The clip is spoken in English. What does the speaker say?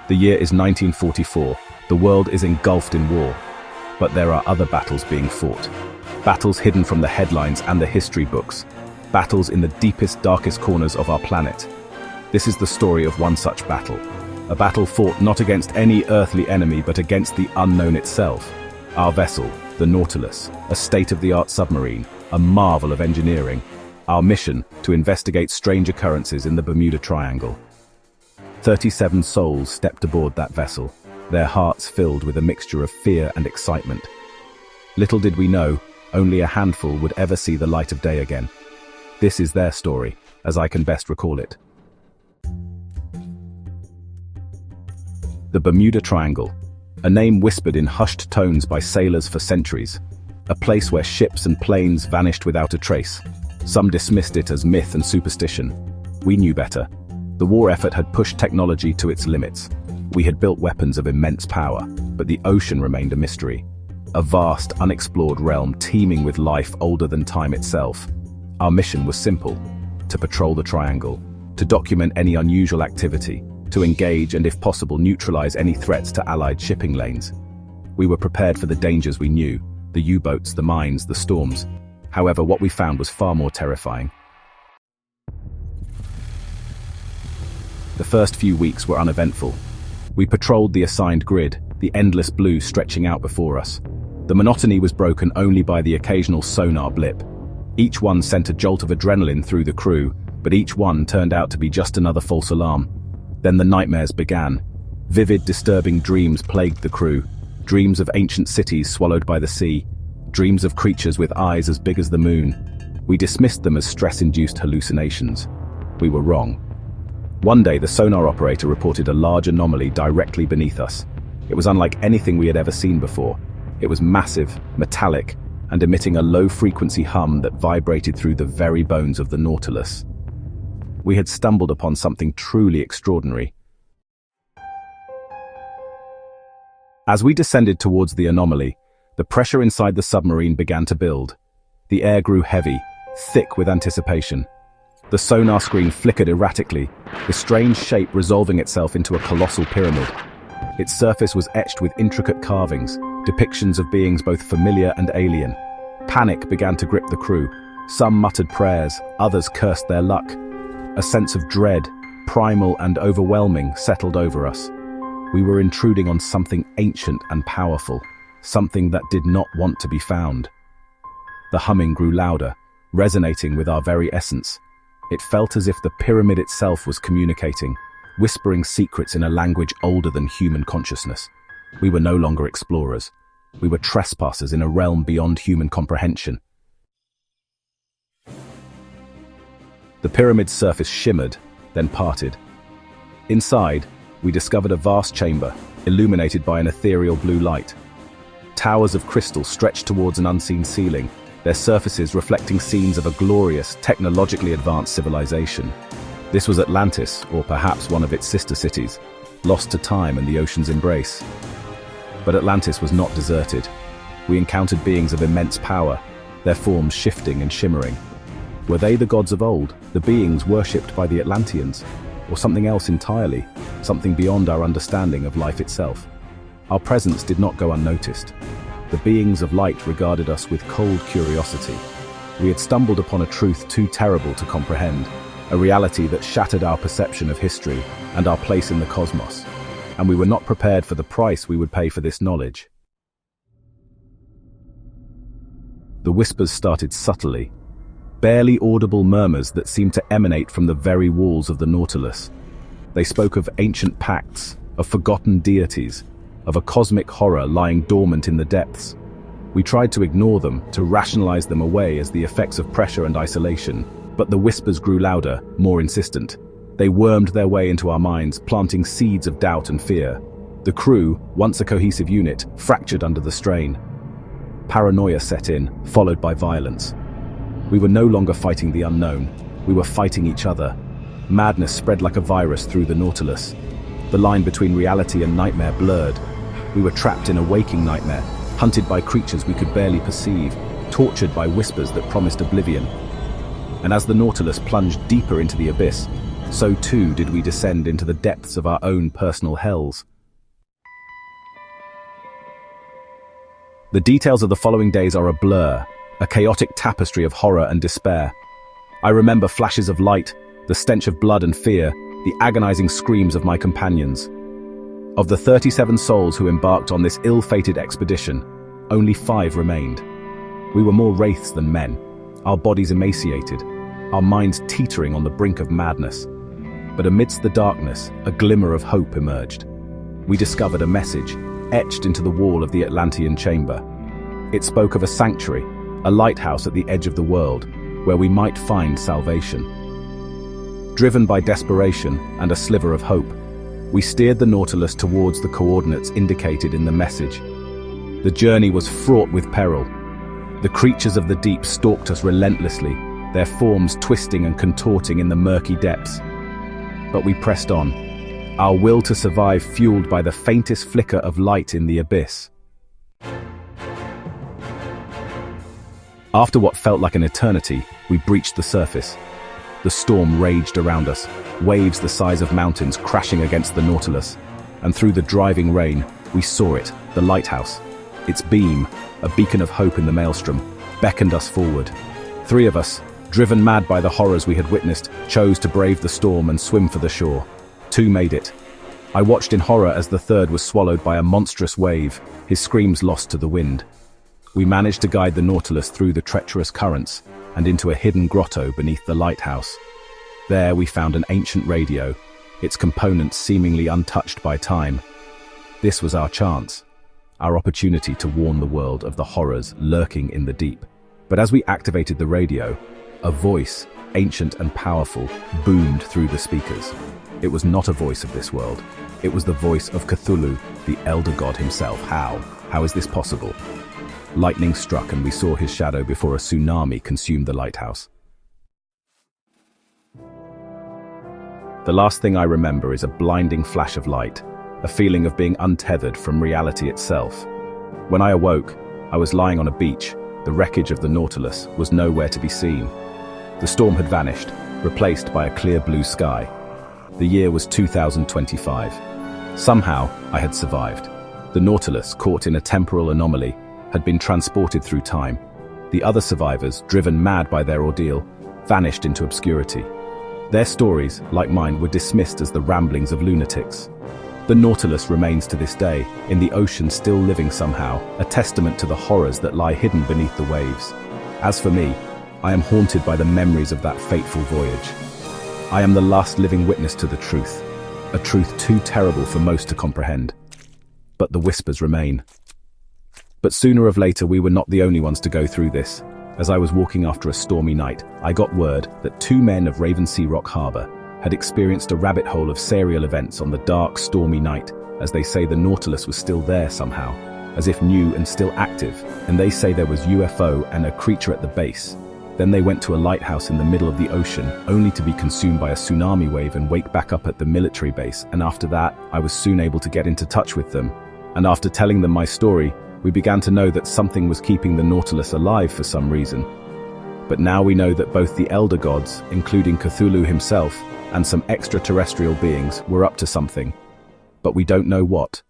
The year is 1944. The world is engulfed in war. But there are other battles being fought. Battles hidden from the headlines and the history books. Battles in the deepest, darkest corners of our planet. This is the story of one such battle. A battle fought not against any earthly enemy but against the unknown itself. Our vessel, the Nautilus, a state-of-the-art submarine, a marvel of engineering. Our mission, to investigate strange occurrences in the Bermuda Triangle. 37 souls stepped aboard that vessel, their hearts filled with a mixture of fear and excitement. Little did we know, only a handful would ever see the light of day again. This is their story, as I can best recall it. The Bermuda Triangle, a name whispered in hushed tones by sailors for centuries. A place where ships and planes vanished without a trace. Some dismissed it as myth and superstition. We knew better. The war effort had pushed technology to its limits. We had built weapons of immense power, but the ocean remained a mystery. A vast, unexplored realm teeming with life older than time itself. Our mission was simple: to patrol the triangle, to document any unusual activity, to engage and, if possible, neutralize any threats to Allied shipping lanes. We were prepared for the dangers we knew, the U-boats, the mines, the storms. However, what we found was far more terrifying. The first few weeks were uneventful. We patrolled the assigned grid, the endless blue stretching out before us. The monotony was broken only by the occasional sonar blip. Each one sent a jolt of adrenaline through the crew, but each one turned out to be just another false alarm. Then the nightmares began. Vivid, disturbing dreams plagued the crew. Dreams of ancient cities swallowed by the sea. Dreams of creatures with eyes as big as the moon. We dismissed them as stress-induced hallucinations. We were wrong. One day, the sonar operator reported a large anomaly directly beneath us. It was unlike anything we had ever seen before. It was massive, metallic, and emitting a low-frequency hum that vibrated through the very bones of the Nautilus. We had stumbled upon something truly extraordinary. As we descended towards the anomaly, the pressure inside the submarine began to build. The air grew heavy, thick with anticipation. The sonar screen flickered erratically, the strange shape resolving itself into a colossal pyramid. Its surface was etched with intricate carvings, depictions of beings both familiar and alien. Panic began to grip the crew. Some muttered prayers, others cursed their luck. A sense of dread, primal and overwhelming, settled over us. We were intruding on something ancient and powerful, something that did not want to be found. The humming grew louder, resonating with our very essence. It felt as if the pyramid itself was communicating, whispering secrets in a language older than human consciousness. We were no longer explorers. We were trespassers in a realm beyond human comprehension. The pyramid's surface shimmered, then parted. Inside, we discovered a vast chamber, illuminated by an ethereal blue light. Towers of crystal stretched towards an unseen ceiling, their surfaces reflecting scenes of a glorious, technologically advanced civilization. This was Atlantis, or perhaps one of its sister cities, lost to time and the ocean's embrace. But Atlantis was not deserted. We encountered beings of immense power, their forms shifting and shimmering. Were they the gods of old, the beings worshipped by the Atlanteans, or something else entirely, something beyond our understanding of life itself? Our presence did not go unnoticed. The beings of light regarded us with cold curiosity. We had stumbled upon a truth too terrible to comprehend, a reality that shattered our perception of history and our place in the cosmos, and we were not prepared for the price we would pay for this knowledge. The whispers started subtly, barely audible murmurs that seemed to emanate from the very walls of the Nautilus. They spoke of ancient pacts, of forgotten deities, of a cosmic horror lying dormant in the depths. We tried to ignore them, to rationalize them away as the effects of pressure and isolation, but the whispers grew louder, more insistent. They wormed their way into our minds, planting seeds of doubt and fear. The crew, once a cohesive unit, fractured under the strain. Paranoia set in, followed by violence. We were no longer fighting the unknown, we were fighting each other. Madness spread like a virus through the Nautilus. The line between reality and nightmare blurred. We were trapped in a waking nightmare, hunted by creatures we could barely perceive, tortured by whispers that promised oblivion. And as the Nautilus plunged deeper into the abyss, so too did we descend into the depths of our own personal hells. The details of the following days are a blur, a chaotic tapestry of horror and despair. I remember flashes of light, the stench of blood and fear, the agonizing screams of my companions. Of the 37 souls who embarked on this ill-fated expedition, only 5 remained. We were more wraiths than men, our bodies emaciated, our minds teetering on the brink of madness. But amidst the darkness, a glimmer of hope emerged. We discovered a message, etched into the wall of the Atlantean chamber. It spoke of a sanctuary, a lighthouse at the edge of the world, where we might find salvation. Driven by desperation and a sliver of hope, we steered the Nautilus towards the coordinates indicated in the message. The journey was fraught with peril. The creatures of the deep stalked us relentlessly, their forms twisting and contorting in the murky depths. But we pressed on, our will to survive fueled by the faintest flicker of light in the abyss. After what felt like an eternity, we breached the surface. The storm raged around us, waves the size of mountains crashing against the Nautilus, and through the driving rain, we saw it, the lighthouse. Its beam, a beacon of hope in the maelstrom, beckoned us forward. 3 of us, driven mad by the horrors we had witnessed, chose to brave the storm and swim for the shore. 2 made it. I watched in horror as the 3rd was swallowed by a monstrous wave, his screams lost to the wind. We managed to guide the Nautilus through the treacherous currents and into a hidden grotto beneath the lighthouse. There we found an ancient radio, its components seemingly untouched by time. This was our chance, our opportunity to warn the world of the horrors lurking in the deep. But as we activated the radio, a voice, ancient and powerful, boomed through the speakers. It was not a voice of this world. It was the voice of Cthulhu, the elder god himself. How is this possible? Lightning struck and we saw his shadow before a tsunami consumed the lighthouse. The last thing I remember is a blinding flash of light, a feeling of being untethered from reality itself. When I awoke, I was lying on a beach. The wreckage of the Nautilus was nowhere to be seen. The storm had vanished, replaced by a clear blue sky. The year was 2025. Somehow, I had survived. The Nautilus, caught in a temporal anomaly, had been transported through time. The other survivors, driven mad by their ordeal, vanished into obscurity. Their stories, like mine, were dismissed as the ramblings of lunatics. The Nautilus remains to this day, in the ocean still living somehow, a testament to the horrors that lie hidden beneath the waves. As for me, I am haunted by the memories of that fateful voyage. I am the last living witness to the truth, a truth too terrible for most to comprehend. But the whispers remain. But sooner or later we were not the only ones to go through this. As I was walking after a stormy night, I got word that 2 men of Ravensea Rock Harbour had experienced a rabbit hole of serial events on the dark, stormy night. As they say, the Nautilus was still there somehow, as if new and still active, and they say there was UFO and a creature at the base. Then they went to a lighthouse in the middle of the ocean, only to be consumed by a tsunami wave and wake back up at the military base. And after that, I was soon able to get into touch with them. And after telling them my story, we began to know that something was keeping the Nautilus alive for some reason. But now we know that both the elder gods, including Cthulhu himself, and some extraterrestrial beings were up to something. But we don't know what.